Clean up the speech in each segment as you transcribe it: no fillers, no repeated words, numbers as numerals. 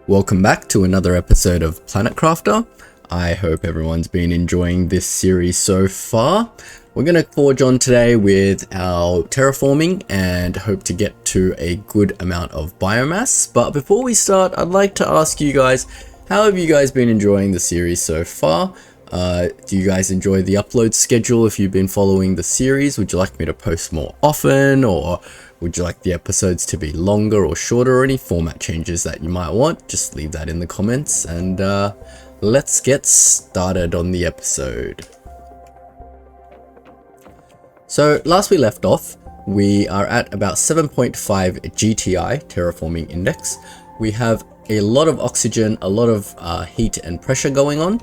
Welcome back to another episode of Planet Crafter. I hope everyone's been enjoying this series so far. We're going to forge on today with our terraforming and hope to get to a good amount of biomass. But before we start, I'd like to ask you guys, how have you guys been enjoying the series so far? Do you guys enjoy the upload schedule? If you've been following the series, would you like me to post more often, or would you like the episodes to be longer or shorter, or any format changes that you might want? Just leave that in the comments and let's get started on the episode. So last we left off, we are at about 7.5 GTI terraforming index. We have a lot of oxygen, a lot of heat and pressure going on,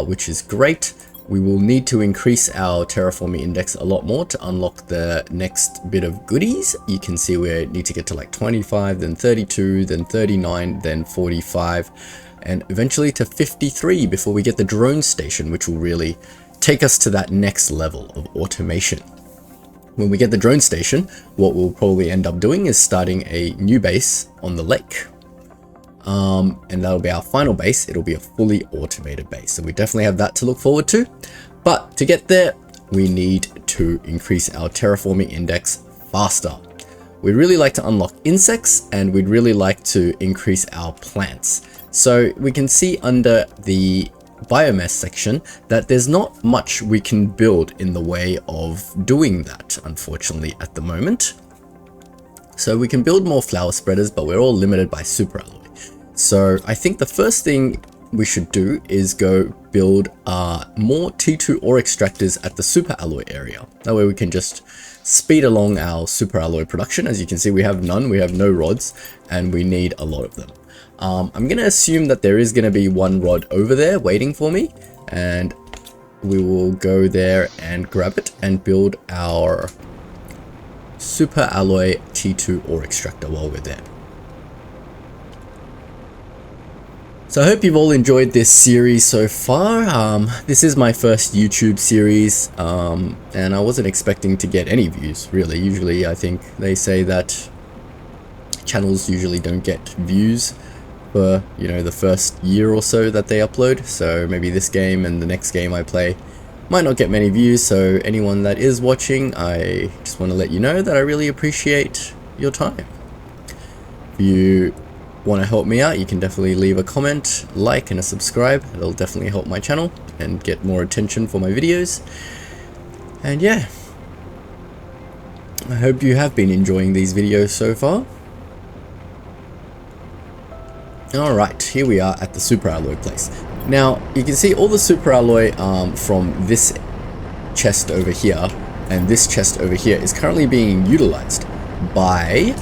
which is great. We will need to increase our terraforming index a lot more to unlock the next bit of goodies. You can see we need to get to like 25, then 32, then 39, then 45, and eventually to 53 before we get the drone station, which will really take us to that next level of automation. When we get the drone station, what we'll probably end up doing is starting a new base on the lake. And that'll be our final base. It'll be a fully automated base. So we definitely have that to look forward to. But to get there, we need to increase our terraforming index faster. We'd really like to unlock insects, and we'd really like to increase our plants. So we can see under the biomass section that there's not much we can build in the way of doing that, unfortunately, at the moment. So we can build more flower spreaders, but we're all limited by superalloy. So I think the first thing we should do is go build more T2 ore extractors at the superalloy area. That way we can just speed along our superalloy production. As you can see, we have none, we have no rods, and we need a lot of them. I'm going to assume that there is going to be one rod over there waiting for me, and we will go there and grab it and build our superalloy T2 ore extractor while we're there. So I hope you've all enjoyed this series so far. This is my first YouTube series, and I wasn't expecting to get any views, really. Usually I think they say that channels usually don't get views for, you know, the first year or so that they upload. So maybe this game and the next game I play might not get many views. So anyone that is watching, I just want to let you know that I really appreciate your time. If you want to help me out, you can definitely leave a comment, like, and a subscribe. It'll definitely help my channel and get more attention for my videos. And yeah, I hope you have been enjoying these videos so far. Alright, here we are at the superalloy place. Now you can see all the superalloy from this chest over here and this chest over here is currently being utilized by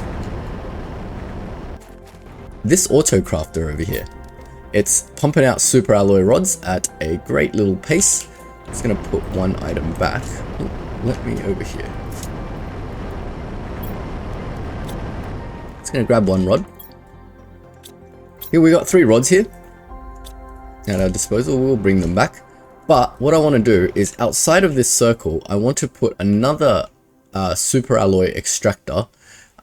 this auto crafter over here. It's pumping out superalloy rods at a great little pace. It's gonna put one item back. Ooh, let me over here. It's gonna grab one rod. Here we got 3 rods here at our disposal. We'll bring them back. But what I want to do is outside of this circle, I want to put another superalloy extractor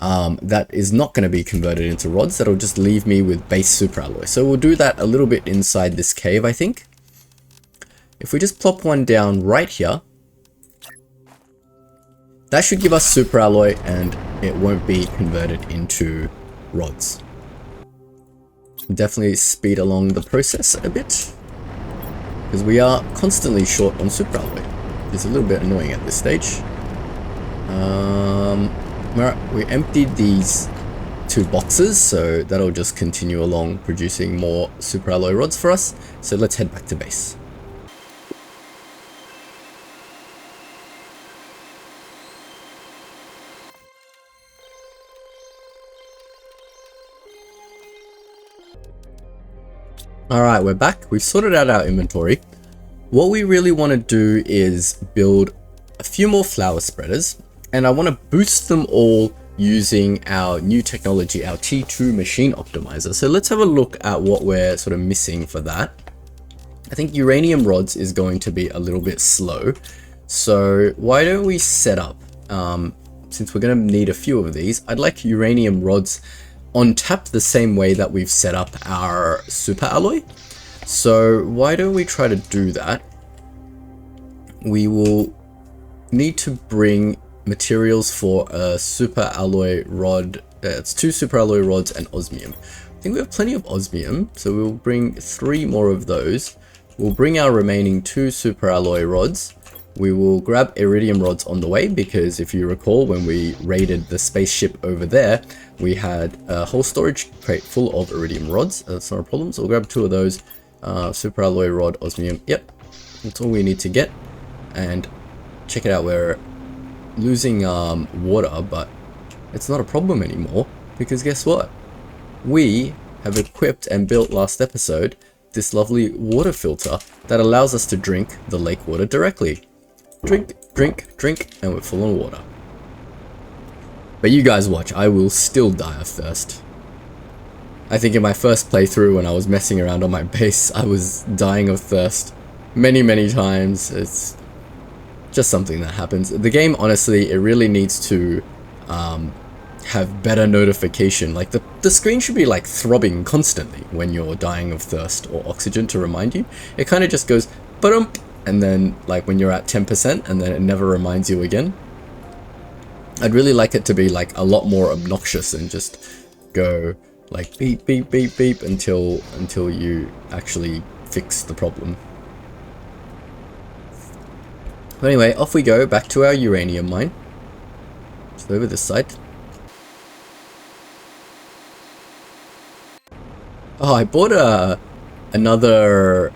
that is not going to be converted into rods. That'll just leave me with base superalloy. So we'll do that a little bit inside this cave, I think. If we just plop one down right here, that should give us superalloy and it won't be converted into rods. Definitely speed along the process a bit, because we are constantly short on superalloy. It's a little bit annoying at this stage. We emptied these 2 boxes, so that'll just continue along producing more superalloy rods for us. So let's head back to base. Alright, we're back. We've sorted out our inventory. What we really want to do is build a few more flower spreaders, and I want to boost them all using our new technology, our T2 machine optimizer. So let's have a look at what we're sort of missing for that. I think uranium rods is going to be a little bit slow. So why don't we set up, since we're going to need a few of these, I'd like uranium rods on tap the same way that we've set up our super alloy. So why don't we try to do that? We will need to bring materials for a super alloy rod. It's 2 super alloy rods and osmium. I think we have plenty of osmium, so we'll bring 3 more of those. We'll bring our remaining 2 super alloy rods. We will grab iridium rods on the way, because if you recall, when we raided the spaceship over there, we had a whole storage crate full of iridium rods. That's not a problem, so we'll grab 2 of those. Super alloy rod, osmium, yep, that's all we need to get. And check it out, we're losing water, but it's not a problem anymore, because guess what? We have equipped and built last episode this lovely water filter that allows us to drink the lake water directly. Drink, drink, drink, and we're full on water. But you guys watch, I will still die of thirst. I think in my first playthrough when I was messing around on my base, I was dying of thirst many times. It's just something that happens. The game, honestly, it really needs to have better notification. Like the screen should be like throbbing constantly when you're dying of thirst or oxygen to remind you. It kind of just goes ba-dump, and then like when you're at 10%, and then it never reminds you again. I'd really like it to be like a lot more obnoxious and just go like beep beep beep beep until you actually fix the problem. But anyway, off we go back to our uranium mine. Just over this side. Oh, I bought another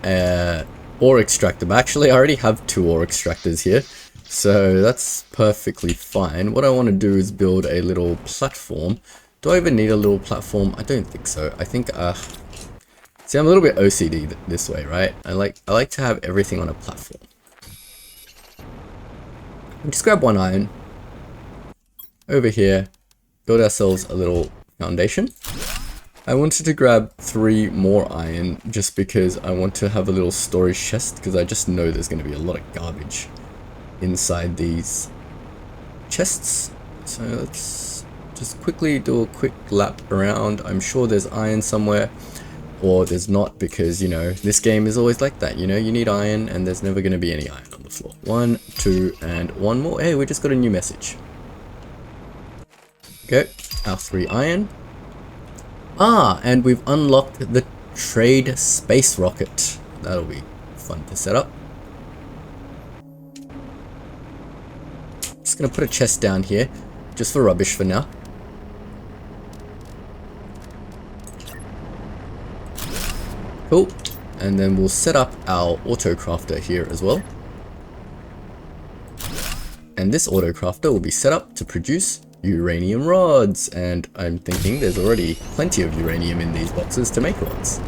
ore extractor, but actually I already have 2 ore extractors here, so that's perfectly fine. What I want to do is build a little platform. Do I even need a little platform? I don't think so. I think see, I'm a little bit OCD this way, right? I like to have everything on a platform. We'll just grab 1 iron over here, build ourselves a little foundation. I wanted to grab 3 more iron just because I want to have a little storage chest, because I just know there's going to be a lot of garbage inside these chests. So let's just quickly do a quick lap around. I'm sure there's iron somewhere, or there's not, because, you know, this game is always like that. You know, you need iron and there's never going to be any iron on the floor. 1, 2, and 1 more. Hey, we just got a new message. Okay, our 3 iron. Ah, and we've unlocked the trade space rocket. That'll be fun to set up. Just gonna put a chest down here, just for rubbish for now. Cool. And then we'll set up our auto crafter here as well. And this auto crafter will be set up to produce uranium rods, and I'm thinking there's already plenty of uranium in these boxes to make rods.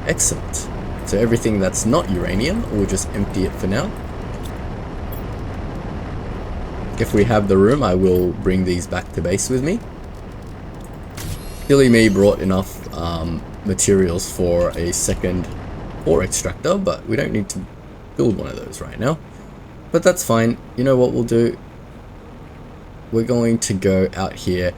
Excellent. So everything that's not uranium, we'll just empty it for now. If we have the room, I will bring these back to base with me. Silly me brought enough materials for a second ore extractor, but we don't need to build one of those right now. But that's fine. You know what we'll do? We're going to go out here,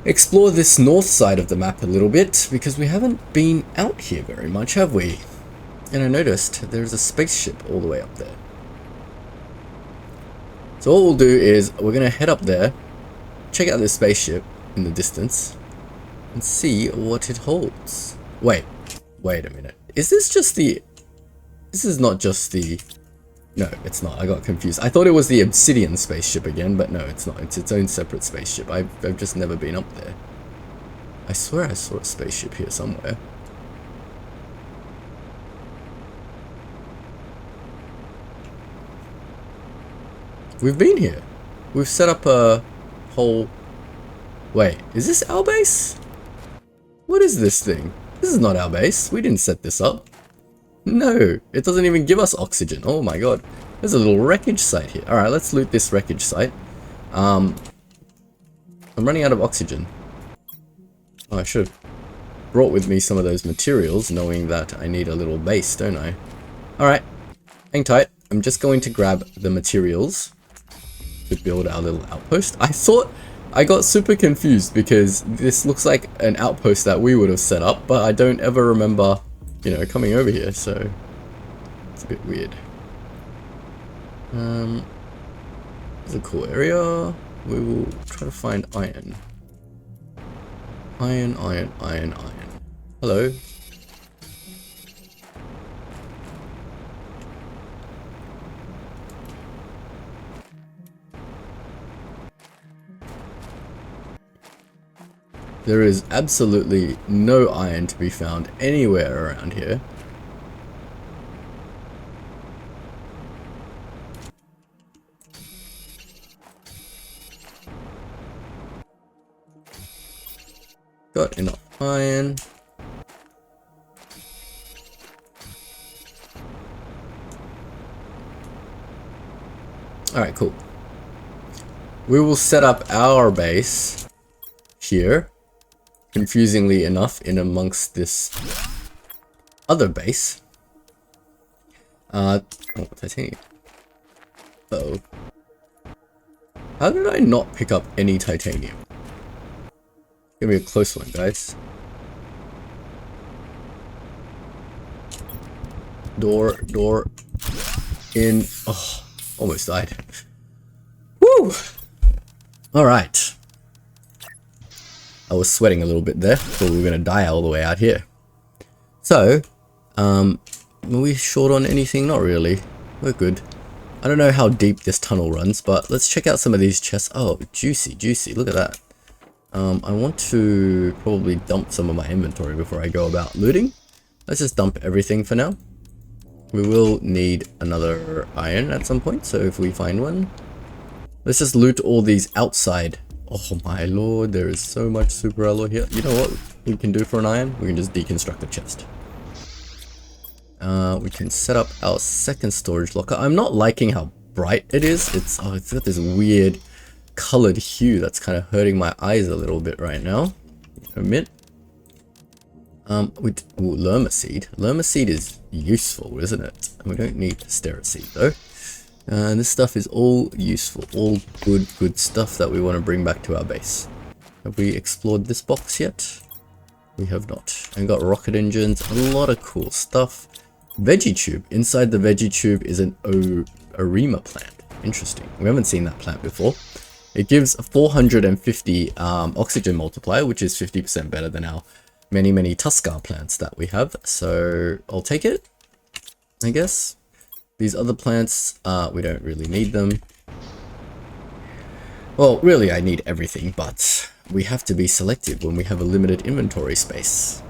explore this north side of the map a little bit, because we haven't been out here very much, have we? And I noticed there's a spaceship all the way up there. So what we'll do is we're going to head up there, check out this spaceship in the distance, and see what it holds. Wait a minute. Is this just the... This is not just the... No, it's not. I got confused. I thought it was the Obsidian spaceship again, but no, it's not. It's its own separate spaceship. I've just never been up there. I swear I saw a spaceship here somewhere. We've been here. We've set up a whole... Wait, is this our base? What is this thing? This is not our base. We didn't set this up. No, it doesn't even give us oxygen. Oh my god. There's a little wreckage site here. Alright, let's loot this wreckage site. I'm running out of oxygen. Oh, I should have brought with me some of those materials, knowing that I need a little base, don't I? Alright, hang tight. I'm just going to grab the materials to build our little outpost. I thought I got super confused because this looks like an outpost that we would have set up, but I don't ever remember, you know, coming over here, so it's a bit weird. It's a cool area. We will try to find iron. Iron. Hello. There is absolutely no iron to be found anywhere around here. Got enough iron. Alright, cool. We will set up our base here, confusingly enough, in amongst this other base. Oh, titanium. Uh-oh. How did I not pick up any titanium? Give me a close one, guys. Door in. Oh, almost died. Woo! Alright. I was sweating a little bit there, thought we were gonna die all the way out here. So, are we short on anything? Not really. We're good. I don't know how deep this tunnel runs, but let's check out some of these chests. Oh, juicy, look at that. I want to probably dump some of my inventory before I go about looting. Let's just dump everything for now. We will need another iron at some point, so if we find one. Let's just loot all these outside. Oh my lord, there is so much super alloy here. You know what we can do for an iron? We can just deconstruct the chest. We can set up our second storage locker. I'm not liking how bright it is. It's got this weird colored hue that's kind of hurting my eyes a little bit right now. Admit. Lerma seed. Lerma seed is useful, isn't it? We don't need stera seed though. This stuff is all useful, all good stuff that we want to bring back to our base. Have we explored this box yet? We have not. And got rocket engines, a lot of cool stuff. Veggie tube. Inside the veggie tube is an Arima plant. Interesting. We haven't seen that plant before. It gives a 450 oxygen multiplier, which is 50% better than our many Tuskar plants that we have. So I'll take it, I guess. These other plants, we don't really need them. Well, really I need everything, but we have to be selective when we have a limited inventory space.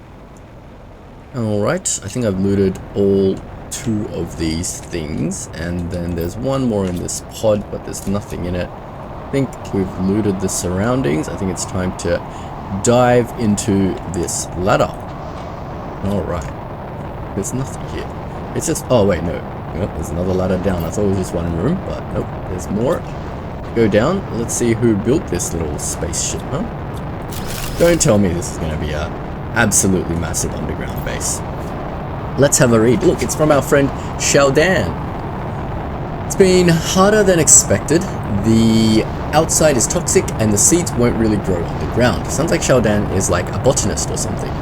Alright, I think I've looted all 2 of these things, and then there's one more in this pod, but there's nothing in it. I think we've looted the surroundings. I think it's time to dive into this ladder. Alright, there's nothing here. It's just, oh wait, no. Yep, there's another ladder down. I thought it was just one room, but nope, there's more. Go down. Let's see who built this little spaceship, huh? Don't tell me this is going to be a absolutely massive underground base. Let's have a read. Look, it's from our friend Xiaodan. It's been harder than expected. The outside is toxic and the seeds won't really grow underground. Sounds like Xiaodan is like a botanist or something.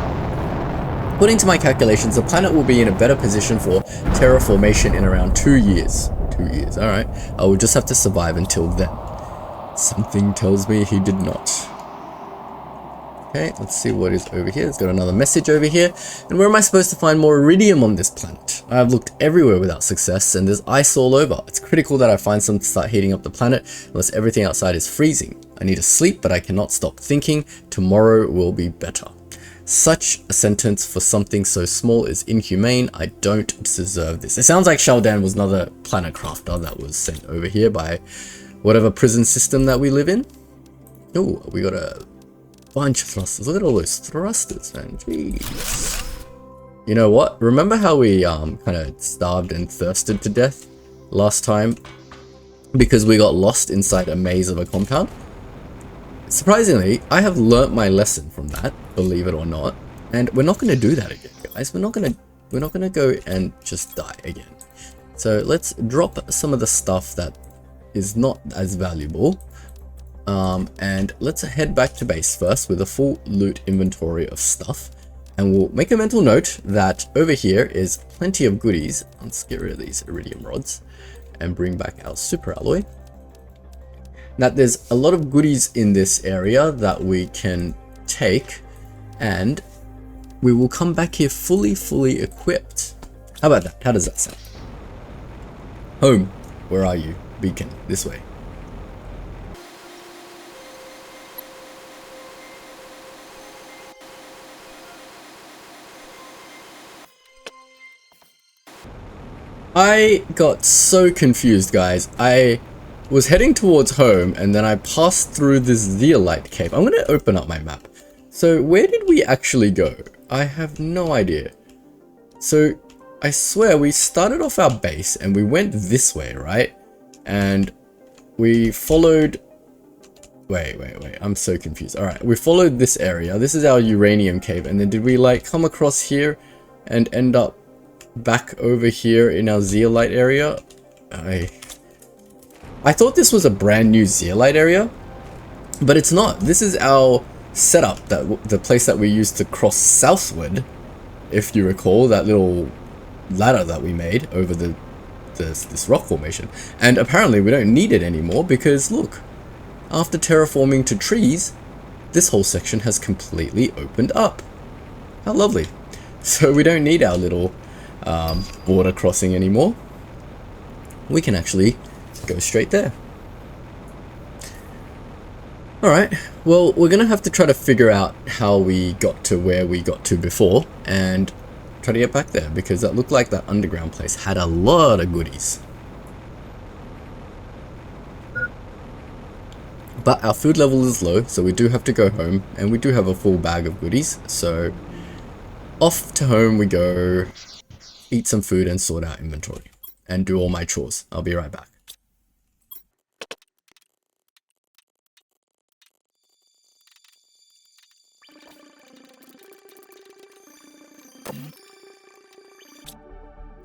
According to my calculations, the planet will be in a better position for terraformation in around 2 years. 2 years, alright. I will just have to survive until then. Something tells me he did not. Okay, let's see what is over here. It's got another message over here. And where am I supposed to find more iridium on this planet? I've looked everywhere without success, and there's ice all over. It's critical that I find some to start heating up the planet, unless everything outside is freezing. I need to sleep, but I cannot stop thinking. Tomorrow will be better. Such a sentence for something so small is inhumane. I don't deserve this. It sounds like Xiaodan was another planet crafter that was sent over here by whatever prison system that we live in. Oh, we got a bunch of thrusters. Look at all those thrusters, man. Jeez. You know what? Remember how we kind of starved and thirsted to death last time because we got lost inside a maze of a compound? Surprisingly, I have learnt my lesson from that, believe it or not, and we're not going to do that again, guys. We're not going to go and just die again. So let's drop some of the stuff that is not as valuable. And let's head back to base first with a full loot inventory of stuff. And we'll make a mental note that over here is plenty of goodies. Let's get rid of these iridium rods and bring back our super alloy. Now there's a lot of goodies in this area that we can take, and we will come back here fully equipped. How about that? How does that sound? Home, where are you? Beacon, this way. I got so confused, guys. I was heading towards home and then I passed through this zeolite cave. I'm going to open up my map. So where did we actually go? I have no idea. So I swear we started off our base and we went this way, right? And we followed... Wait. I'm so confused. All right, we followed this area. This is our uranium cave. And then did we like come across here and end up back over here in our zeolite area? I thought this was a brand new zeolite area, but it's not. This is our setup, that the place that we used to cross southward, if you recall, that little ladder that we made over this rock formation. And apparently we don't need it anymore because look, after terraforming to trees, this whole section has completely opened up. How lovely. So we don't need our little border crossing anymore. We can actually go straight there. Alright, well, we're gonna have to try to figure out how we got to where we got to before and try to get back there, because that looked like that underground place had a lot of goodies. But our food level is low, so we do have to go home, and we do have a full bag of goodies, so off to home we go, eat some food and sort out inventory, and do all my chores. I'll be right back.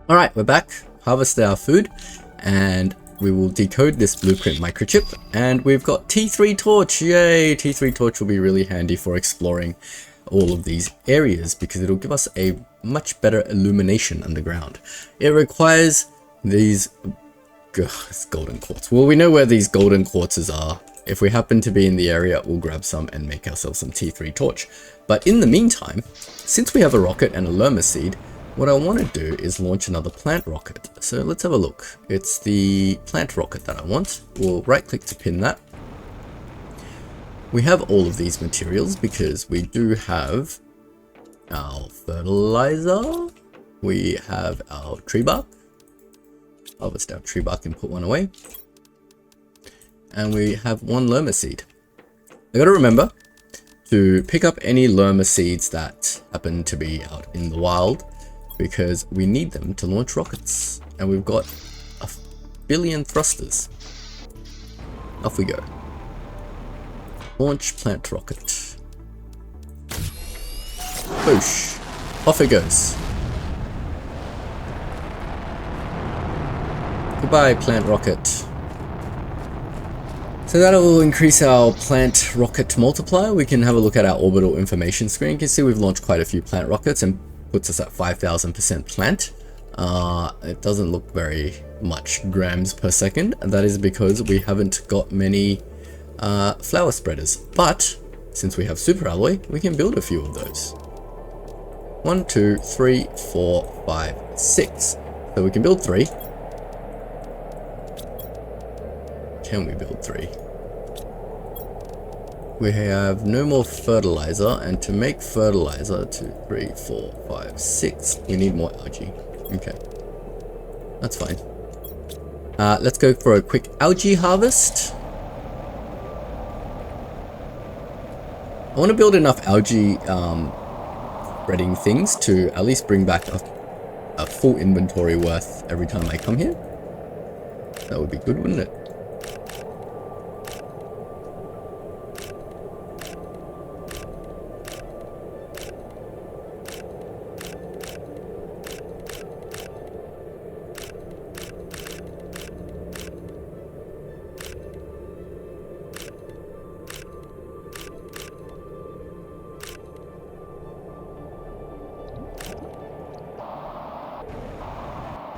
Alright, we're back, harvested our food, and we will decode this blueprint microchip, and we've got T3 torch, yay! T3 torch will be really handy for exploring all of these areas because it'll give us a much better illumination underground. It requires these golden quartz. Well, we know where these golden quartzes are. If we happen to be in the area, we'll grab some and make ourselves some T3 torch. But in the meantime, since we have a rocket and a lerma seed, what I want to do is launch another plant rocket. So let's have a look. It's the plant rocket that I want. We'll right click to pin that. We have all of these materials because we do have our fertilizer. We have our tree bark. Harvest our tree bark and put one away. And we have one lerma seed. I gotta remember to pick up any lerma seeds that happen to be out in the wild, because we need them to launch rockets, and we've got a billion thrusters. Off we go. Launch plant rocket. Boosh. Off it goes. Goodbye, plant rocket. So that'll increase our plant rocket multiplier. We can have a look at our orbital information screen. You can see we've launched quite a few plant rockets and puts us at 5,000% plant. It doesn't look very much grams per second. And that is because we haven't got many flower spreaders. But since we have super alloy, we can build a few of those. 1, 2, 3, 4, 5, 6. So we can build 3. Can we build 3? We have no more fertilizer, and to make fertilizer, 2, 3, 4, 5, 6, we need more algae. Okay, that's fine. Let's go for a quick algae harvest. I want to build enough algae spreading things to at least bring back a full inventory worth every time I come here. That would be good, wouldn't it?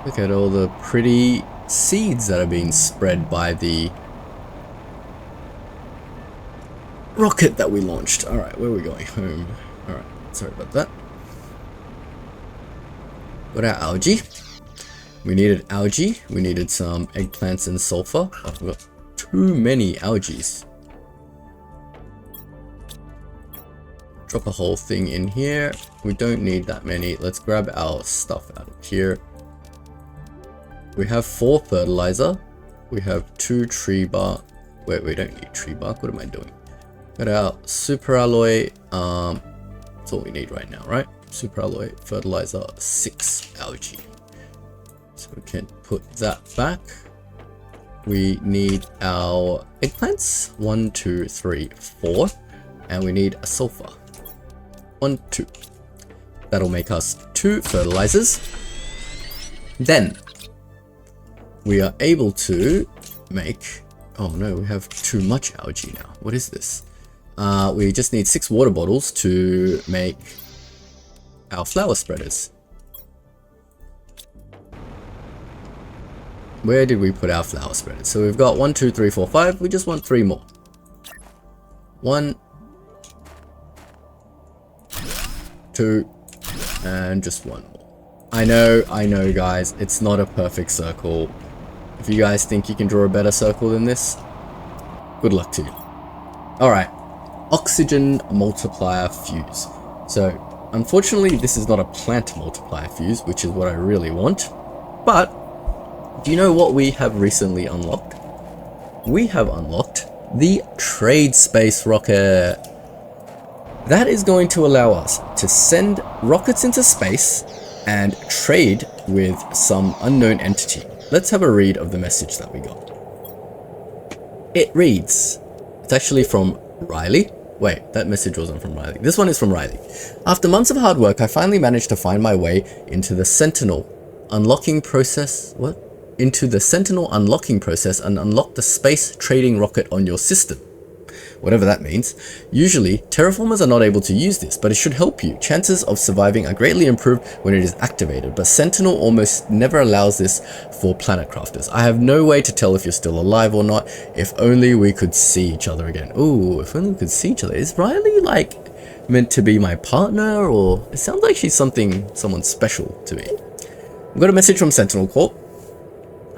Look at all the pretty seeds that are being spread by the rocket that we launched. Alright, where are we going? Home. Alright, sorry about that. Got our algae. We needed algae. We needed some eggplants and sulfur. Oh, we've got too many algae. Drop a whole thing in here. We don't need that many. Let's grab our stuff out of here. We have 4 fertilizer. We have 2 tree bark. Wait, we don't need tree bark. What am I doing? Got our super alloy. That's all we need right now, right? Super alloy, fertilizer, 6 algae. So we can put that back. We need our eggplants. 1, 2, 3, 4. And we need a sulfur. 1, 2. That'll make us 2 fertilizers. Then we are able to make... Oh no, we have too much algae now. What is this? We just need 6 water bottles to make our flower spreaders. Where did we put our flower spreaders? So we've got 1, 2, 3, 4, 5. We just want 3 more. 1, 2, and just 1 more. I know guys, it's not a perfect circle. If you guys think you can draw a better circle than this, good luck to you. Alright, oxygen multiplier fuse. So unfortunately this is not a plant multiplier fuse, which is what I really want. But do you know what we have recently unlocked? We have unlocked the trade space rocket. That is going to allow us to send rockets into space and trade with some unknown entity. Let's have a read of the message that we got. It reads, it's actually from Riley. Wait, that message wasn't from Riley. This one is from Riley. After months of hard work, I finally managed to find my way into the Sentinel unlocking process. What? Into the Sentinel unlocking process and unlock the space trading rocket on your system. Whatever that means. Usually, terraformers are not able to use this, but it should help you. Chances of surviving are greatly improved when it is activated, but Sentinel almost never allows this for planet crafters. I have no way to tell if you're still alive or not. If only we could see each other again. Ooh, if only we could see each other. Is Riley, like, meant to be my partner, or... It sounds like she's someone special to me. We've got a message from Sentinel Corp.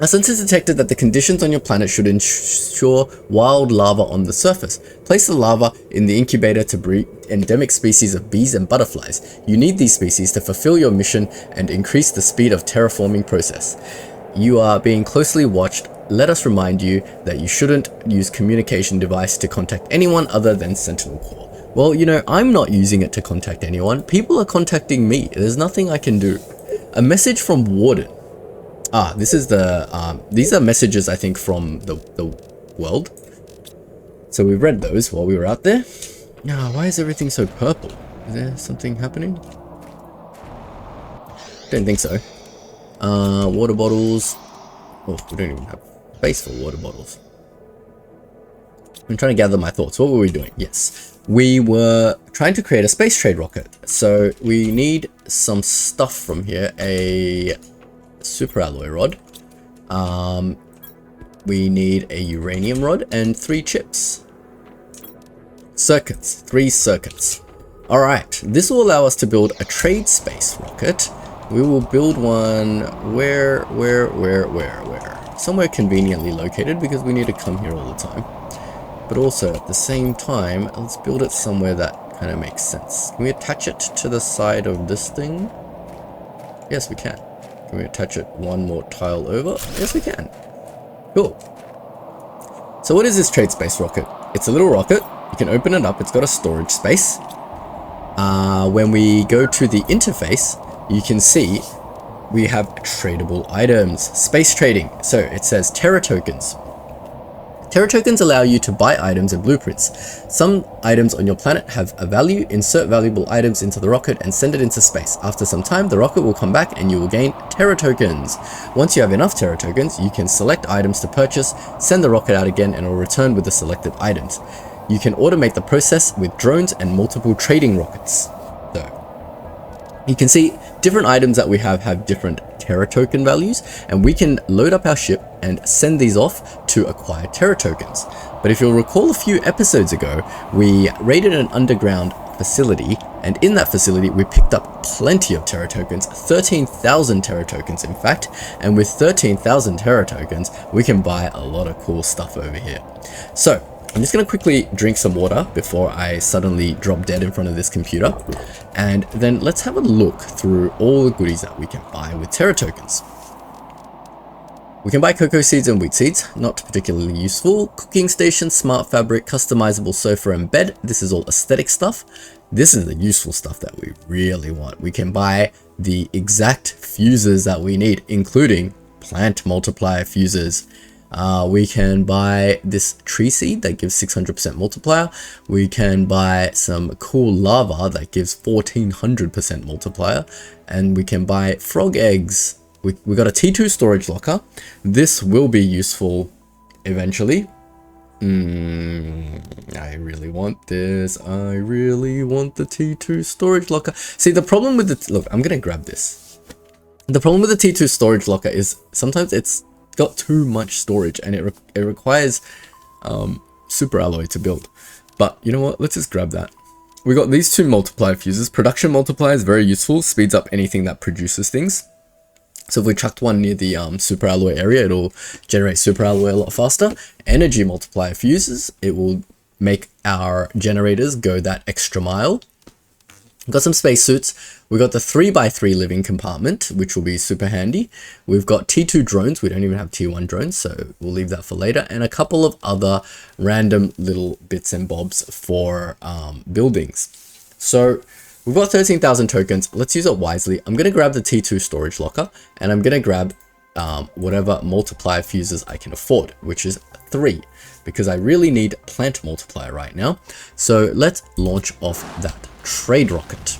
Our sensors detected that the conditions on your planet should ensure wild larvae on the surface. Place the larvae in the incubator to breed endemic species of bees and butterflies. You need these species to fulfill your mission and increase the speed of terraforming process. You are being closely watched. Let us remind you that you shouldn't use communication device to contact anyone other than Sentinel Core. Well, you know, I'm not using it to contact anyone. People are contacting me. There's nothing I can do. A message from Warden. Ah, this is the, these are messages, I think, from the world. So we read those while we were out there. Ah, why is everything so purple? Is there something happening? Don't think so. Water bottles. Oh, we don't even have space for water bottles. I'm trying to gather my thoughts. What were we doing? Yes. We were trying to create a space trade rocket. So we need some stuff from here. A super alloy rod. We need a uranium rod and 3 chips. Circuits. 3 circuits. Alright, this will allow us to build a trade space rocket. We will build one where? Somewhere conveniently located, because we need to come here all the time. But also at the same time, let's build it somewhere that kind of makes sense. Can we attach it to the side of this thing? Yes, we can. Can we attach it one more tile over? Yes, we can. Cool. So what is this trade space rocket? It's a little rocket. You can open it up. It's got a storage space. When we go to the interface, you can see we have tradable items. Space trading. So it says Terra tokens. Terra tokens allow you to buy items and blueprints. Some items on your planet have a value. Insert valuable items into the rocket and send it into space. After some time, the rocket will come back and you will gain Terra tokens. Once you have enough Terra tokens, you can select items to purchase, send the rocket out again, and it will return with the selected items. You can automate the process with drones and multiple trading rockets. So, You can see different items that we have different Terra token values, and we can load up our ship and send these off to acquire Terra tokens. But if you'll recall a few episodes ago, we raided an underground facility, and in that facility we picked up plenty of Terra tokens, 13,000 Terra tokens in fact, and with 13,000 Terra tokens we can buy a lot of cool stuff over here. So I'm just going to quickly drink some water before I suddenly drop dead in front of this computer, and then let's have a look through all the goodies that we can buy with Terra tokens. We can buy cocoa seeds and wheat seeds, not particularly useful. Cooking station, smart fabric, customizable sofa and bed. This is all aesthetic stuff. This is the useful stuff that we really want. We can buy the exact fuses that we need, including plant multiplier fuses. We can buy this tree seed that gives 600% multiplier. We can buy some cool lava that gives 1400% multiplier. And we can buy frog eggs. We got a T2 storage locker. This will be useful eventually. I really want this. I really want the T2 storage locker. See, the problem with the... Look, I'm going to grab this. The problem with the T2 storage locker is sometimes it's got too much storage, and it requires super alloy to build. But you know what? Let's just grab that. We got these two multiplier fuses. Production multiplier is very useful. Speeds up anything that produces things. So if we chucked one near the super alloy area, it'll generate super alloy a lot faster. Energy multiplier fuses, it will make our generators go that extra mile. We've got some spacesuits. We've got the 3x3 living compartment, which will be super handy. We've got T2 drones. We don't even have T1 drones, so we'll leave that for later. And a couple of other random little bits and bobs for buildings. So we've got 13,000 tokens. Let's use it wisely. I'm going to grab the T2 storage locker, and I'm going to grab whatever multiplier fuses I can afford, which is 3, because I really need plant multiplier right now. So let's launch off that trade rocket.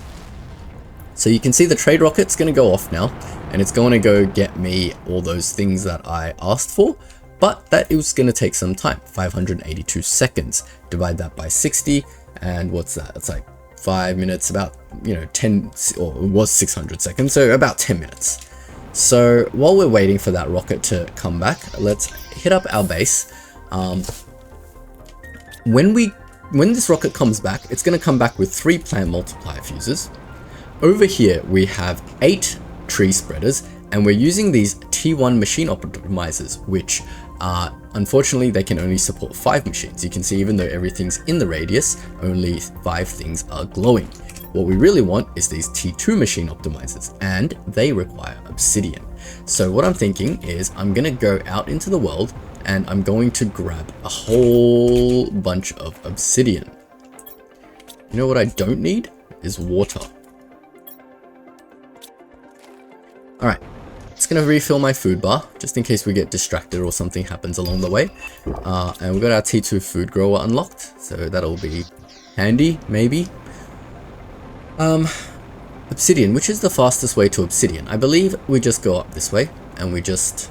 So you can see the trade rocket's going to go off now, and it's going to go get me all those things that I asked for, but that is going to take some time. 582 seconds. Divide that by 60, and what's that? It's like 5 minutes, about, 10, or it was 600 seconds, so about 10 minutes. So while we're waiting for that rocket to come back, let's hit up our base. When this rocket comes back, it's going to come back with 3 plant multiplier fuses. Over here we have 8 tree spreaders, and we're using these T1 machine optimizers, which unfortunately they can only support 5 machines. You can see even though everything's in the radius, only 5 things are glowing. What we really want is these T2 machine optimizers, and they require obsidian. So what I'm thinking is I'm going to go out into the world, and I'm going to grab a whole bunch of obsidian. You know what I don't need is water. Alright, just going to refill my food bar, just in case we get distracted or something happens along the way. And we've got our T2 food grower unlocked, so that'll be handy, maybe. Obsidian, which is the fastest way to obsidian? I believe we just go up this way, and we just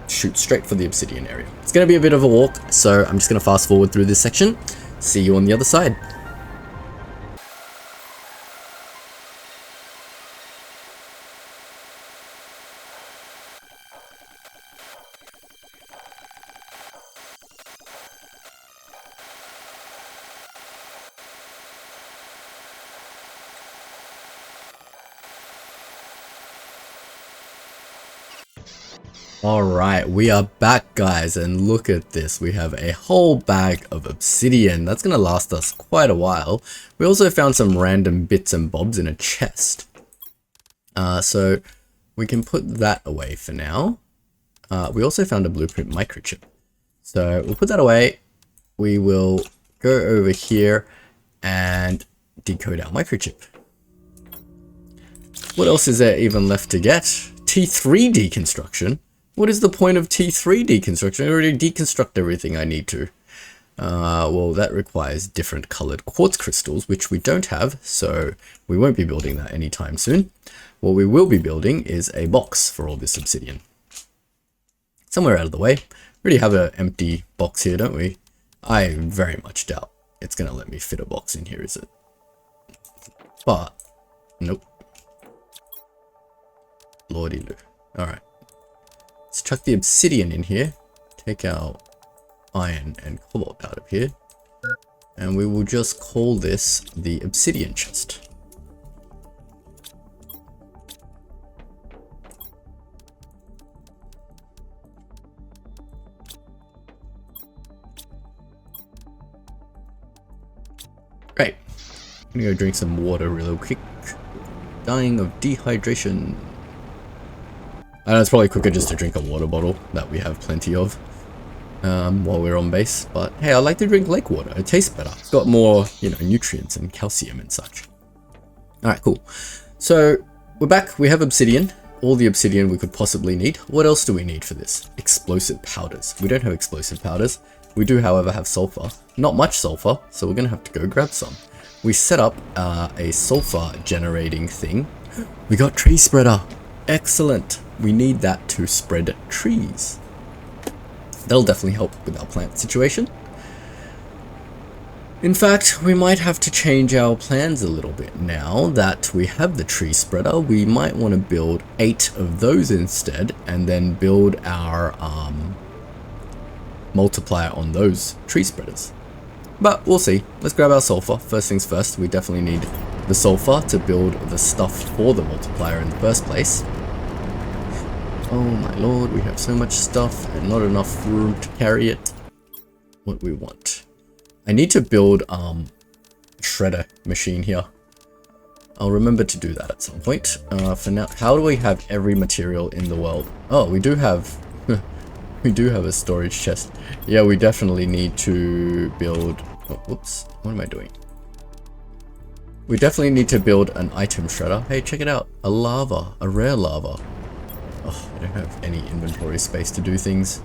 shoot straight for the obsidian area. It's going to be a bit of a walk, so I'm just going to fast forward through this section. See you on the other side. Alright, we are back guys, and look at this. We have a whole bag of obsidian. That's going to last us quite a while. We also found some random bits and bobs in a chest. So we can put that away for now. We also found a blueprint microchip. So we'll put that away. We will go over here and decode our microchip. What else is there even left to get? T3 deconstruction? What is the point of T3 deconstruction? I already deconstruct everything I need to. Well, that requires different colored quartz crystals, which we don't have, so we won't be building that anytime soon. What we will be building is a box for all this obsidian. Somewhere out of the way. We already have an empty box here, don't we? I very much doubt it's going to let me fit a box in here, is it? But, nope. Lordy loo. Alright. Let's chuck the obsidian in here. Take our iron and cobalt out of here. And we will just call this the obsidian chest. Great. I'm gonna go drink some water real quick. Dying of dehydration. I know it's probably quicker just to drink a water bottle that we have plenty of while we're on base. But hey, I like to drink lake water. It tastes better. It's got more, you know, nutrients and calcium and such. Alright, cool. So we're back. We have obsidian. All the obsidian we could possibly need. What else do we need for this? Explosive powders. We don't have explosive powders. We do, however, have sulfur. Not much sulfur, so we're going to have to go grab some. We set up a sulfur generating thing. We got tree spreader. Excellent. We need that to spread trees. That'll definitely help with our plant situation. In fact, we might have to change our plans a little bit. Now that we have the tree spreader, we might want to build 8 of those instead, and then build our multiplier on those tree spreaders. But we'll see. Let's grab our sulfur. First things first, we definitely need the sulfur to build the stuff for the multiplier in the first place. Oh my lord, we have so much stuff and not enough room to carry it. What we want. I need to build a shredder machine here. I'll remember to do that at some point. For now, how do we have every material in the world? Oh, we do have we do have a storage chest. Yeah, we definitely need to build... Oh, whoops. What am I doing? We definitely need to build an item shredder. Hey, check it out. A lava. A rare lava. Oh, I don't have any inventory space to do things.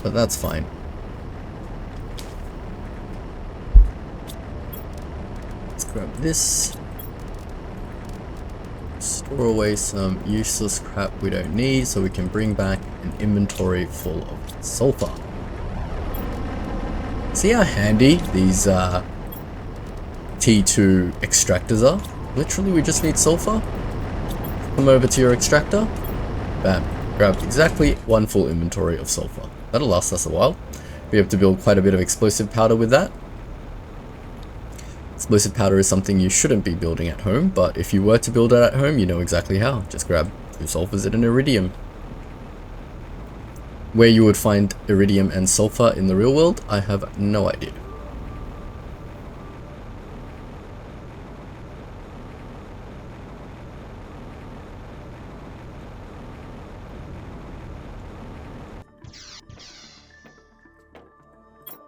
But that's fine. Let's grab this. Store away some useless crap we don't need so we can bring back an inventory full of sulfur. See how handy these T2 extractors are? Literally, we just need sulfur. Come over to your extractor. Bam. Grab exactly 1 full inventory of sulfur. That'll last us a while. We have to build quite a bit of explosive powder with that. Explosive powder is something you shouldn't be building at home, but if you were to build it at home, you know exactly how. Just grab 2 sulfurs and an iridium. Where you would find iridium and sulfur in the real world, I have no idea.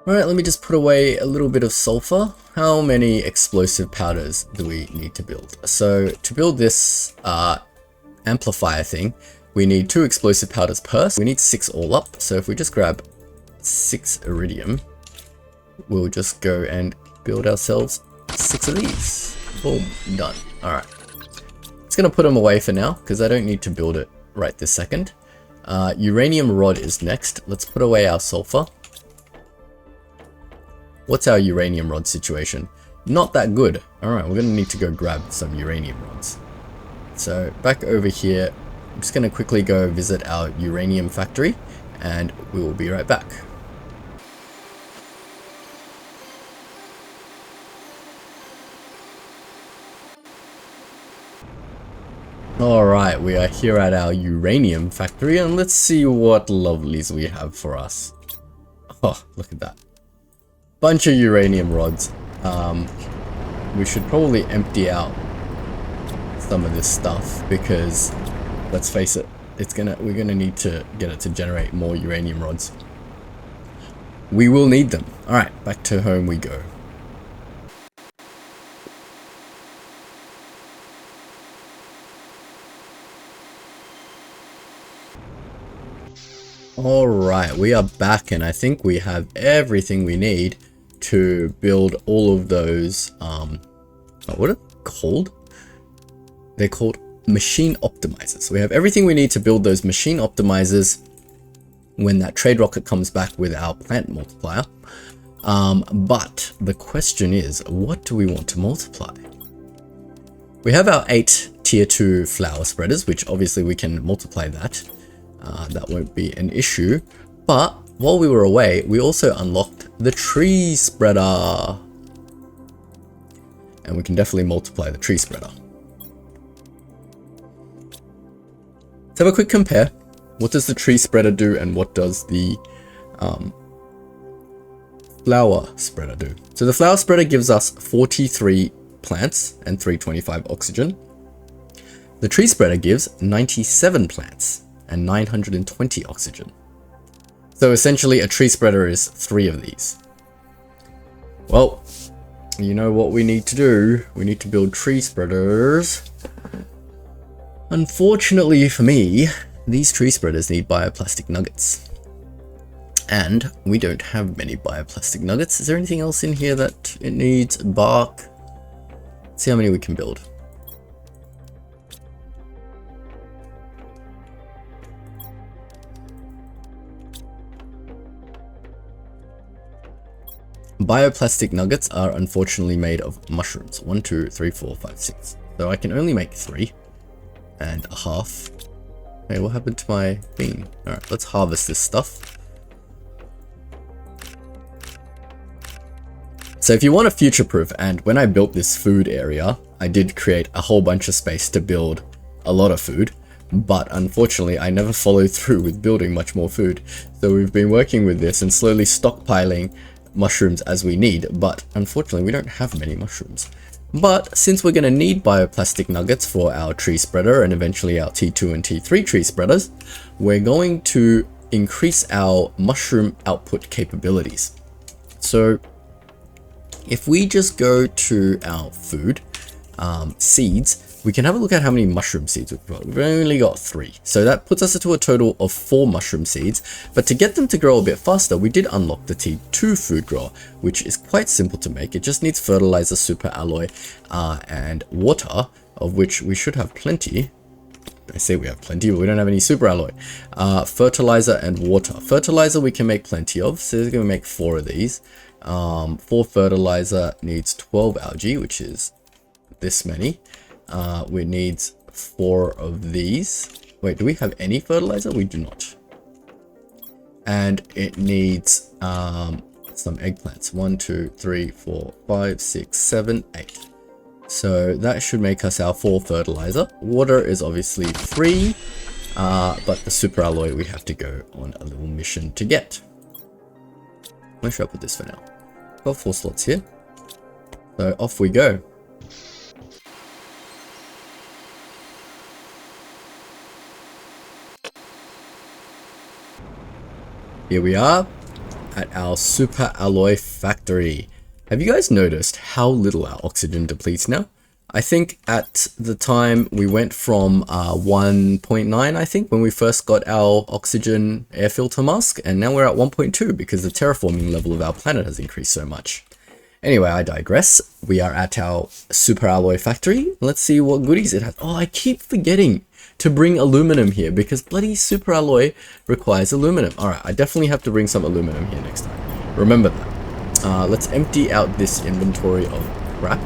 Alright, let me just put away a little bit of sulfur. How many explosive powders do we need to build? So to build this amplifier thing, we need 2 explosive powders per. We need 6 all up. So if we just grab 6 iridium, we'll just go and build ourselves 6 of these. Boom, done. Alright. It's going to put them away for now because I don't need to build it right this second. Uranium rod is next. Let's put away our sulfur. What's our uranium rod situation? Not that good. Alright, we're going to need to go grab some uranium rods. So back over here, I'm just going to quickly go visit our uranium factory and we will be right back. Alright, we are here at our uranium factory and let's see what lovelies we have for us. Oh, look at that. Bunch of uranium rods. We should probably empty out some of this stuff because let's face it, we're gonna need to get it to generate more uranium rods. We will need them. Alright, back to home we go. Alright, we are back and I think we have everything we need to build all of those, what are they called? They're called machine optimizers. We have everything we need to build those machine optimizers when that trade rocket comes back with our plant multiplier. But the question is, what do we want to multiply? We have our 8 tier 2 flower spreaders, which obviously we can multiply that. That won't be an issue. But while we were away, we also unlocked the tree spreader. And we can definitely multiply the tree spreader. Let's have a quick compare. What does the tree spreader do and what does the flower spreader do? So the flower spreader gives us 43 plants and 325 oxygen. The tree spreader gives 97 plants and 920 oxygen. So essentially a tree spreader is 3 of these. Well, you know what we need to do? We need to build tree spreaders. Unfortunately for me, these tree spreaders need bioplastic nuggets. And we don't have many bioplastic nuggets. Is there anything else in here that it needs? Bark. Let's see how many we can build. Bioplastic nuggets are unfortunately made of mushrooms. 1, 2, 3, 4, 5, 6. So I can only make 3 and a half. Hey, what happened to my thing? Alright, let's harvest this stuff. So if you want to future-proof, and when I built this food area, I did create a whole bunch of space to build a lot of food. But unfortunately, I never followed through with building much more food. So we've been working with this and slowly stockpiling mushrooms as we need, but unfortunately we don't have many mushrooms. But since we're going to need bioplastic nuggets for our tree spreader and eventually our T2 and T3 tree spreaders, we're going to increase our mushroom output capabilities. So if we just go to our food, seeds, we can have a look at how many mushroom seeds we've got. We've only got 3. So that puts us into a total of 4 mushroom seeds. But to get them to grow a bit faster, we did unlock the T2 food grower, which is quite simple to make. It just needs fertilizer, super alloy, and water, of which we should have plenty. I say we have plenty, but we don't have any super alloy. Fertilizer and water. Fertilizer we can make plenty of, so we're going to make 4 of these. 4 fertilizer needs 12 algae, which is this many. We need 4 of these. Wait, do we have any fertilizer? We do not. And it needs some eggplants. 1, 2, 3, 4, 5, 6, 7, 8. So that should make us our 4 fertilizer. Water is obviously free, but the super alloy we have to go on a little mission to get. Where should I put this for now? Got 4 slots here. So off we go. Here we are at our super alloy factory. Have you guys noticed how little our oxygen depletes now? I think at the time we went from 1.9, I think, when we first got our oxygen air filter mask, and now we're at 1.2 because the terraforming level of our planet has increased so much. Anyway, I digress. We are at our super alloy factory. Let's see what goodies it has. Oh, I keep forgetting to bring aluminum here because bloody super alloy requires aluminum. Alright, I definitely have to bring some aluminum here next time. Remember that. Let's empty out this inventory of crap.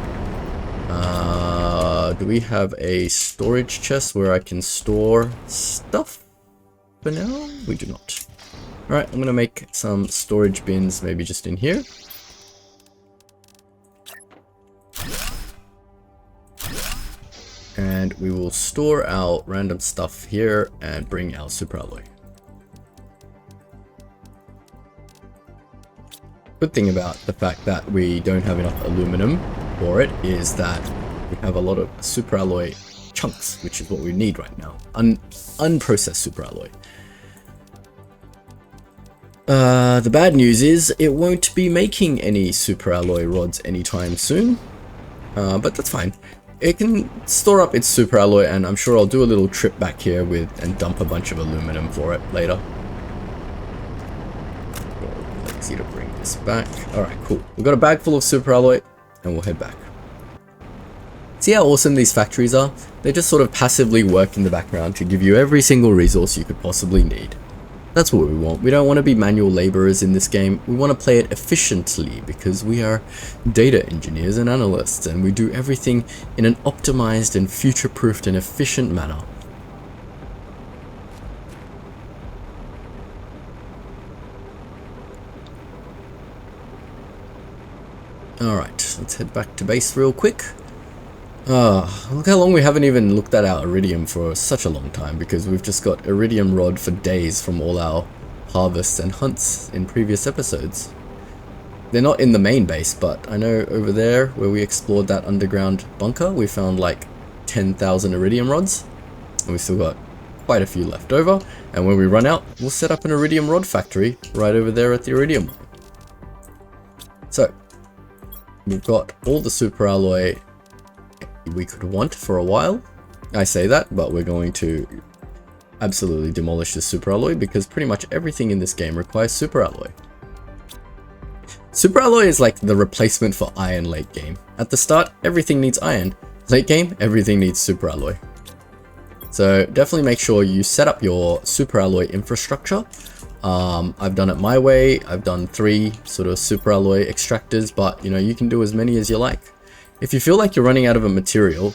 Do we have a storage chest where I can store stuff? For now, we do not. Alright, I'm gonna make some storage bins maybe just in here. And we will store our random stuff here and bring our super alloy. Good thing about the fact that we don't have enough aluminum for it is that we have a lot of super alloy chunks, which is what we need right now. Unprocessed super alloy. The bad news is it won't be making any super alloy rods anytime soon, but that's fine. It can store up its super alloy, and I'm sure I'll do a little trip back here and dump a bunch of aluminum for it later. Easy to bring this back. Alright, cool. We've got a bag full of super alloy, and we'll head back. See how awesome these factories are? They just sort of passively work in the background to give you every single resource you could possibly need. That's what we want. We don't want to be manual laborers in this game. We want to play it efficiently because we are data engineers and analysts, and we do everything in an optimized and future-proofed and efficient manner. Alright, let's head back to base real quick. Look how long we haven't even looked at our iridium for such a long time, because we've just got iridium rod for days from all our harvests and hunts in previous episodes. They're not in the main base, but I know over there where we explored that underground bunker, we found like 10,000 iridium rods, and we've still got quite a few left over, and when we run out, we'll set up an iridium rod factory right over there at the iridium mine. So, we've got all the super alloy we could want for a while. I say that, but we're going to absolutely demolish the super alloy because pretty much everything in this game requires super alloy. Super alloy is like the replacement for iron late game. At the start, everything needs iron. Late game, everything needs super alloy. So definitely make sure you set up your super alloy infrastructure. I've done it my way. I've done 3 sort of super alloy extractors, but you know, you can do as many as you like. If you feel like you're running out of a material,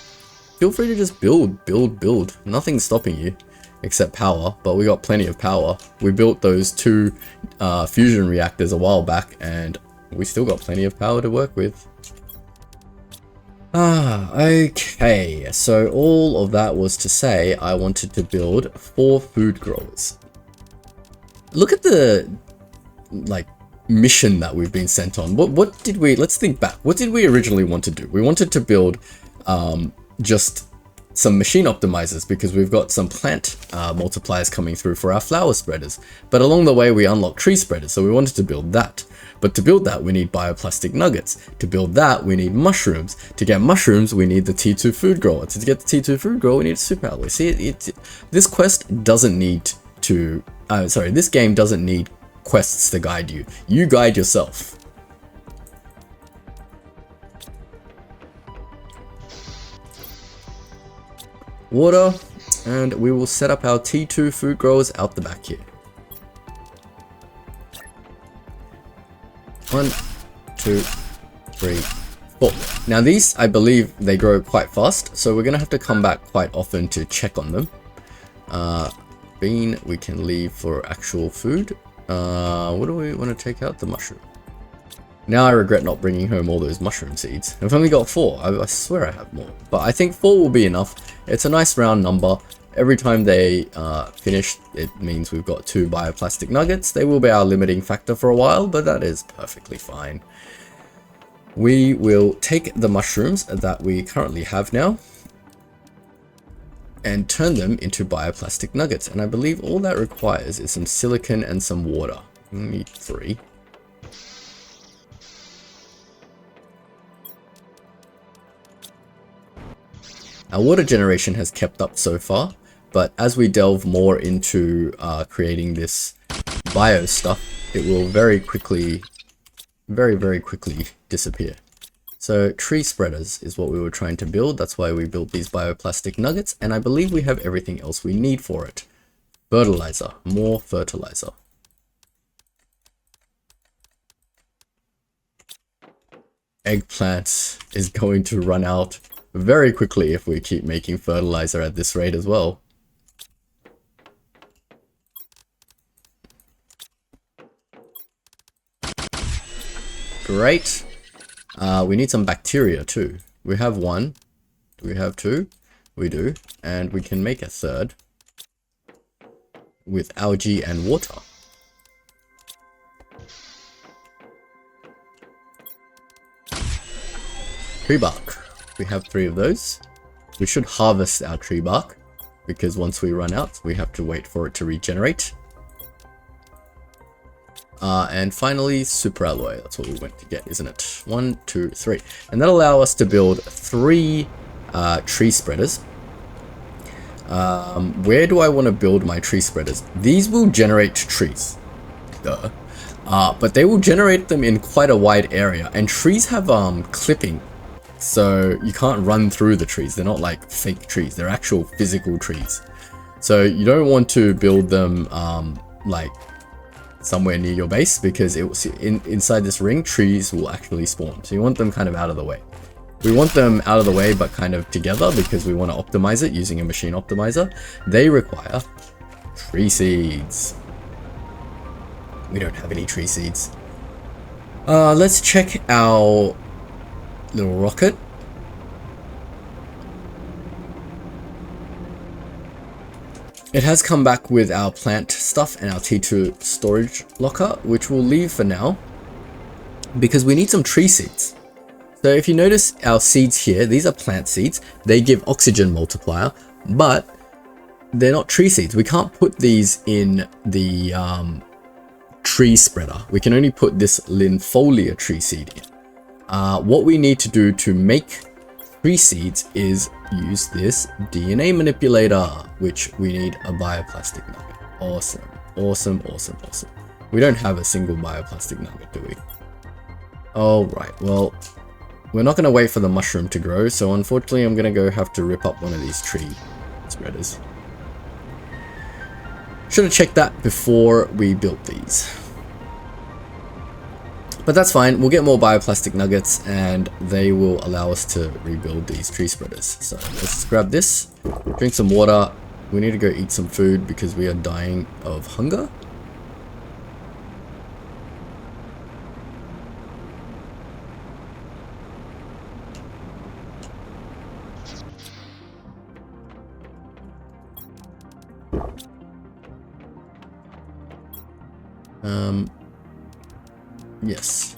feel free to just build. Nothing's stopping you except power, but we got plenty of power. We built those 2 fusion reactors a while back, and we still got plenty of power to work with. Okay, so all of that was to say I wanted to build 4 food growers. Look at the, like, mission that we've been sent on. What did we, let's think back. What did we originally want to do? We wanted to build just some machine optimizers because we've got some plant multipliers coming through for our flower spreaders. But along the way we unlocked tree spreaders, so we wanted to build that. But to build that we need bioplastic nuggets. To build that we need mushrooms. To get mushrooms we need the T2 food grower. To get the T2 food grower we need super alloy. See, this quest doesn't need to, this game doesn't need quests to guide you. You guide yourself. Water, and we will set up our T2 food growers out the back here. 1, 2, 3, 4. Now these, I believe, they grow quite fast, so we're gonna have to come back quite often to check on them. Bean we can leave for actual food. What do we want to take out? The mushroom. Now I regret not bringing home all those mushroom seeds. I've only got 4. I swear I have more. But I think 4 will be enough. It's a nice round number. Every time they finish, it means we've got 2 bioplastic nuggets. They will be our limiting factor for a while, but that is perfectly fine. We will take the mushrooms that we currently have now and turn them into bioplastic nuggets. And I believe all that requires is some silicon and some water. We need 3. Our water generation has kept up so far, but as we delve more into creating this bio stuff, it will very quickly disappear. So tree spreaders is what we were trying to build. That's why we built these bioplastic nuggets, and I believe we have everything else we need for it. Fertilizer, more fertilizer. Eggplant is going to run out very quickly if we keep making fertilizer at this rate as well. Great. We need some bacteria too. We have 1. Do we have 2? We do. And we can make a 3rd with algae and water. Tree bark. We have 3 of those. We should harvest our tree bark because once we run out, we have to wait for it to regenerate. And finally, super alloy. That's what we went to get, isn't it? 1, 2, 3. And that'll allow us to build 3 tree spreaders. Where do I want to build my tree spreaders? These will generate trees. Duh. But they will generate them in quite a wide area. And trees have clipping. So you can't run through the trees. They're not like fake trees. They're actual physical trees. So you don't want to build them like somewhere near your base, because it was inside this ring, trees will actually spawn. So you want them kind of out of the way. We want them out of the way, but kind of together, because we want to optimize it using a machine optimizer. They require tree seeds. We don't have any tree seeds. Let's check our little rocket. It has come back with our plant stuff and our T2 storage locker, which we'll leave for now because we need some tree seeds. So if you notice our seeds here, these are plant seeds. They give oxygen multiplier, but they're not tree seeds. We can't put these in the tree spreader. We can only put this linfolia tree seed in. What we need to do to make tree seeds is use this DNA manipulator, which we need a bioplastic nugget. Awesome, awesome, awesome, awesome. We don't have a single bioplastic nugget, do we? All right, well, we're not going to wait for the mushroom to grow, so unfortunately I'm going to have to rip up one of these tree spreaders. Should have checked that before we built these. But that's fine, we'll get more bioplastic nuggets and they will allow us to rebuild these tree spreaders. So let's grab this, drink some water. We need to go eat some food because we are dying of hunger. Yes.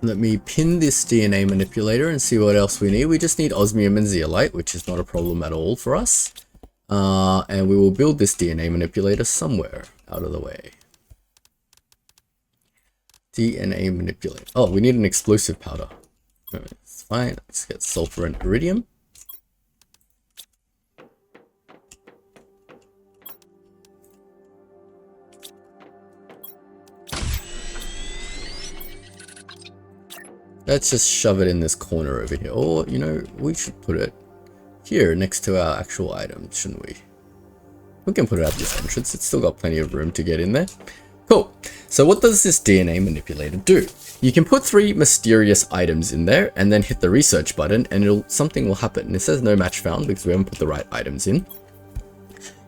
Let me pin this DNA manipulator and see what else we need. We just need osmium and zeolite, which is not a problem at all for us. And we will build this DNA manipulator somewhere out of the way. DNA manipulator. Oh, we need an explosive powder. It's fine. Let's get sulfur and iridium. Let's just shove it in this corner over here. Or, you know, we should put it here next to our actual items, shouldn't we? We can put it at this entrance. It's still got plenty of room to get in there. Cool. So what does this DNA manipulator do? You can put 3 mysterious items in there and then hit the research button and something will happen. It says no match found because we haven't put the right items in.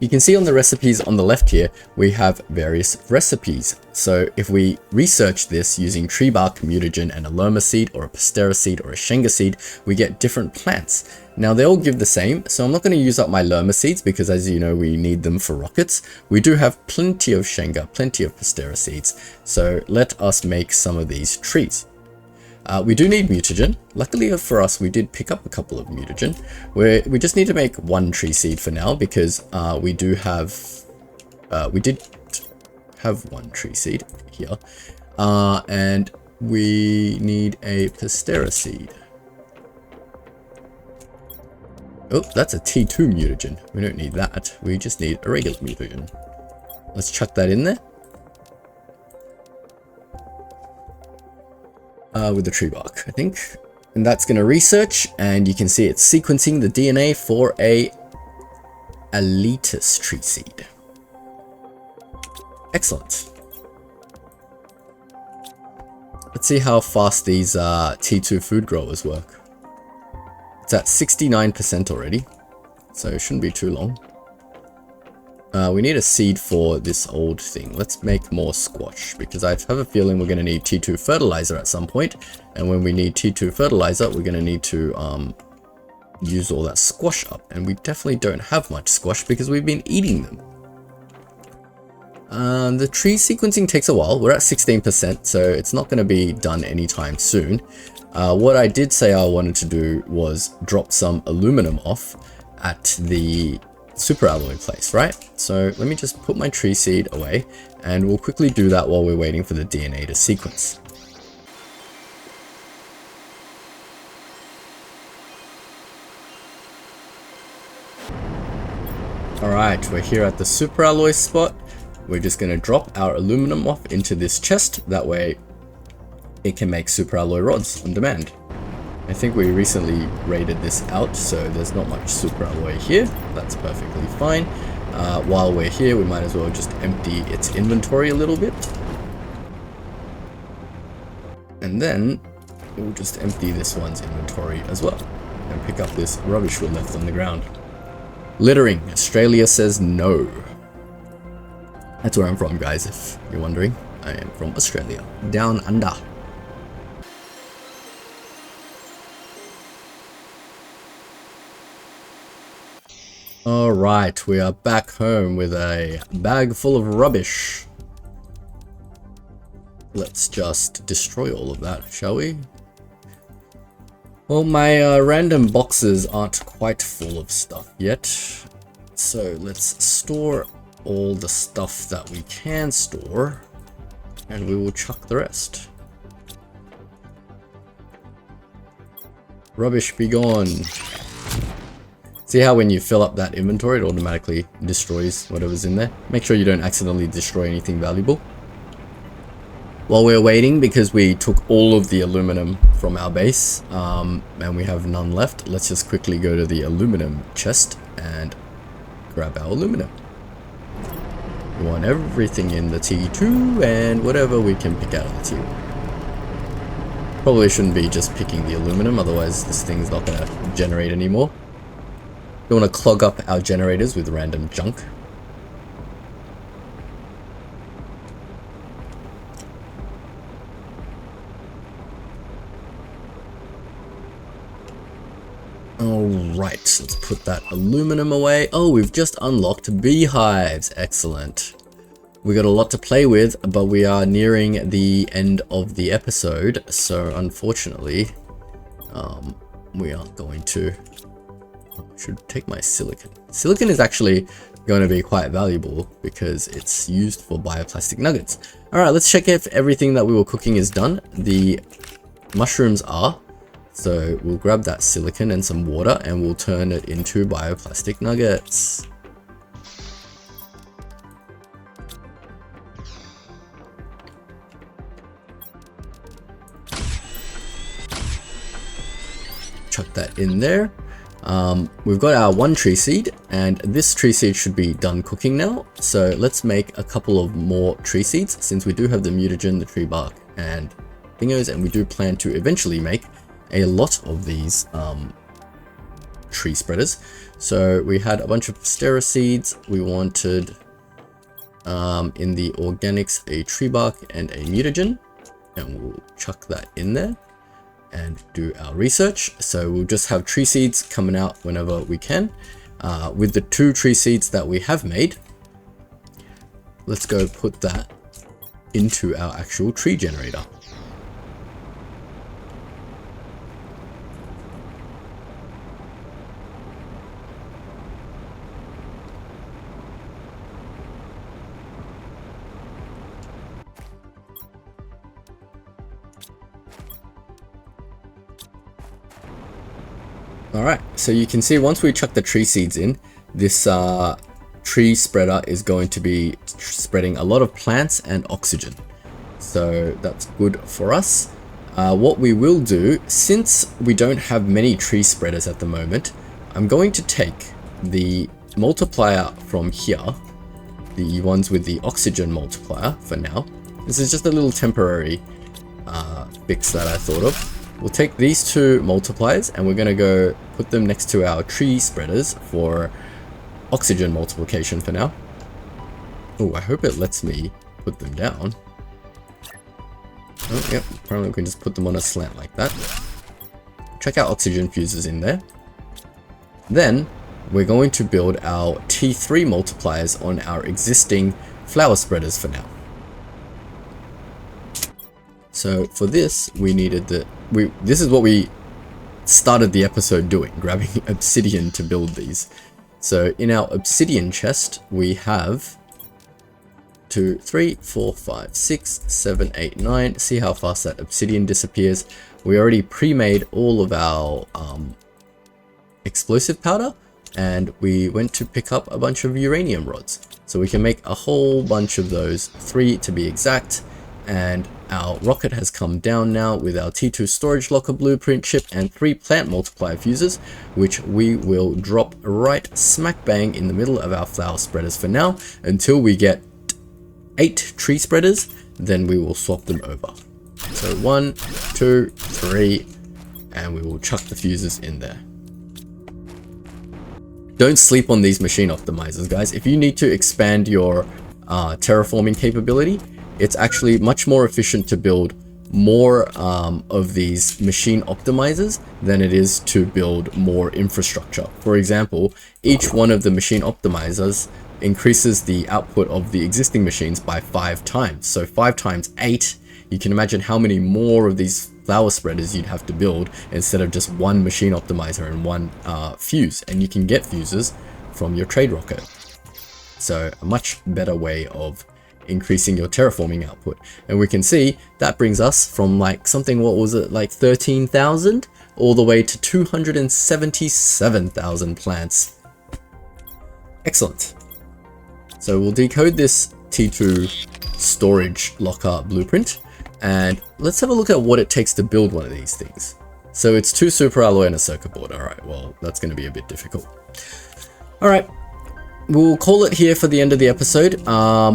You can see on the recipes on the left here, we have various recipes. So if we research this using tree bark, mutagen, and a lerma seed, or a pastera seed, or a shenga seed, we get different plants. Now they all give the same, so I'm not going to use up my lerma seeds because, as you know, we need them for rockets. We do have plenty of shenga, plenty of pastera seeds, so let us make some of these trees. We do need mutagen. Luckily for us, we did pick up a couple of mutagen. We just need to make 1 tree seed for now because we did have 1 tree seed here, and we need a pastera seed. Oh, that's a T2 mutagen. We don't need that. We just need a regular mutagen. Let's chuck that in there. With the tree bark, I think. And that's going to research, and you can see it's sequencing the DNA for a Aletus tree seed. Excellent. Let's see how fast these T2 food growers work. It's at 69% already, so it shouldn't be too long. We need a seed for this old thing. Let's make more squash because I have a feeling we're going to need T2 fertilizer at some point. And when we need T2 fertilizer, we're going to need to use all that squash up. And we definitely don't have much squash because we've been eating them. The tree sequencing takes a while. We're at 16%, so it's not going to be done anytime soon. What I did say I wanted to do was drop some aluminum off at the super alloy place, right? So let me just put my tree seed away and we'll quickly do that while we're waiting for the DNA to sequence. Alright, we're here at the super alloy spot. We're just going to drop our aluminum off into this chest. That way it can make super alloy rods on demand. I think we recently raided this out, so there's not much super alloy here. That's perfectly fine. While we're here, we might as well just empty its inventory a little bit. And then we'll just empty this one's inventory as well. And pick up this rubbish we left on the ground. Littering. Australia says no. That's where I'm from, guys, if you're wondering. I am from Australia. Down under. Alright, we are back home with a bag full of rubbish. Let's just destroy all of that, shall we? Well, my random boxes aren't quite full of stuff yet. So let's store all the stuff that we can store. And we will chuck the rest. Rubbish be gone. See how when you fill up that inventory, it automatically destroys whatever's in there? Make sure you don't accidentally destroy anything valuable. While we're waiting, because we took all of the aluminum from our base, and we have none left, let's just quickly go to the aluminum chest and grab our aluminum. We want everything in the T2 and whatever we can pick out of the T1. Probably shouldn't be just picking the aluminum, otherwise this thing's not going to generate anymore. Don't want to clog up our generators with random junk. Alright, let's put that aluminum away. Oh, we've just unlocked beehives. Excellent. We got a lot to play with, but we are nearing the end of the episode, so unfortunately, we aren't going to... I should take my silicon. Silicon is actually going to be quite valuable because it's used for bioplastic nuggets. Alright, let's check if everything that we were cooking is done. The mushrooms are. So we'll grab that silicon and some water and we'll turn it into bioplastic nuggets. Chuck that in there. We've got our one tree seed, and this tree seed should be done cooking now. So let's make a couple of more tree seeds, since we do have the mutagen, the tree bark, and thingos, and we do plan to eventually make a lot of these tree spreaders. So we had a bunch of stera seeds. We wanted in the organics a tree bark and a mutagen, and we'll chuck that in there and do our research. So we'll just have tree seeds coming out whenever we can. With the 2 tree seeds that we have made, let's go put that into our actual tree generator. Alright, so you can see once we chuck the tree seeds in, this tree spreader is going to be spreading a lot of plants and oxygen. So that's good for us. What we will do, since we don't have many tree spreaders at the moment, I'm going to take the multiplier from here, the ones with the oxygen multiplier for now. This is just a little temporary fix that I thought of. We'll take these 2 multipliers and we're going to go put them next to our tree spreaders for oxygen multiplication for now. Oh, I hope it lets me put them down. Oh, yep, apparently we can just put them on a slant like that. Check our oxygen fuses in there. Then we're going to build our T3 multipliers on our existing flower spreaders for now. So for this, we needed this is what we started the episode doing, grabbing obsidian to build these. So in our obsidian chest, we have 2, 3, 4, 5, 6, 7, 8, 9. See how fast that obsidian disappears. We already pre-made all of our explosive powder, and we went to pick up a bunch of uranium rods. So we can make a whole bunch of those, 3 to be exact, and our rocket has come down now with our T2 storage locker blueprint chip and 3 plant multiplier fuses, which we will drop right smack bang in the middle of our flower spreaders for now until we get 8 tree spreaders. Then we will swap them over. So 1, 2, 3, and we will chuck the fuses in there. Don't sleep on these machine optimizers, guys. If you need to expand your terraforming capability, it's actually much more efficient to build more of these machine optimizers than it is to build more infrastructure. For example, each one of the machine optimizers increases the output of the existing machines by 5 times. So 5 times 8, you can imagine how many more of these flower spreaders you'd have to build instead of just one machine optimizer and one fuse. And you can get fuses from your trade rocket. So a much better way of increasing your terraforming output. And we can see that brings us from like something, what was it, like 13,000 all the way to 277,000 plants. Excellent. So we'll decode this T2 storage locker blueprint, and let's have a look at what it takes to build one of these things. So it's 2 super alloy and a circuit board. All right, well, that's going to be a bit difficult. All right, we'll call it here for the end of the episode.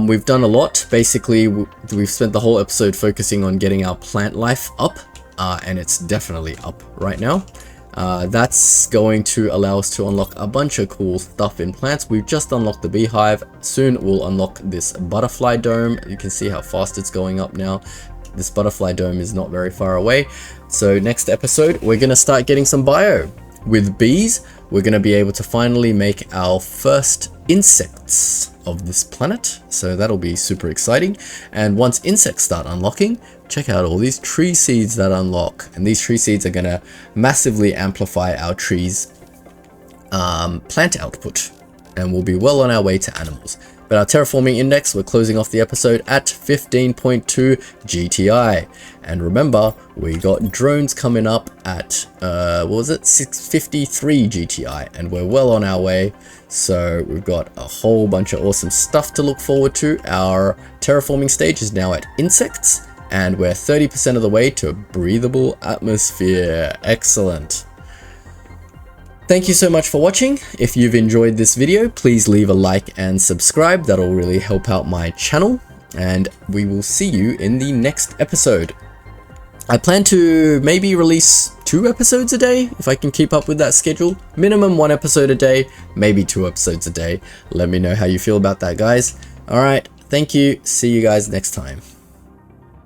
We've done a lot. Basically, we've spent the whole episode focusing on getting our plant life up, and it's definitely up right now. That's going to allow us to unlock a bunch of cool stuff in plants. We've just unlocked the beehive. Soon we'll unlock this butterfly dome. You can see how fast it's going up now. This butterfly dome is not very far away. So next episode, we're going to start getting some bio. With bees, we're going to be able to finally make our first insects of this planet. So that'll be super exciting. And once insects start unlocking, check out all these tree seeds that unlock. And these tree seeds are going to massively amplify our trees' plant output. And we'll be well on our way to animals. But our terraforming index, we're closing off the episode at 15.2 GTI. And remember, we got drones coming up at, what was it, 653 GTI. And we're well on our way. So we've got a whole bunch of awesome stuff to look forward to. Our terraforming stage is now at insects. And we're 30% of the way to a breathable atmosphere. Excellent. Thank you so much for watching. If you've enjoyed this video, please leave a like and subscribe. That'll really help out my channel. And we will see you in the next episode. I plan to maybe release 2 episodes a day, if I can keep up with that schedule. Minimum 1 episode a day, maybe 2 episodes a day. Let me know how you feel about that, guys. Alright, thank you. See you guys next time.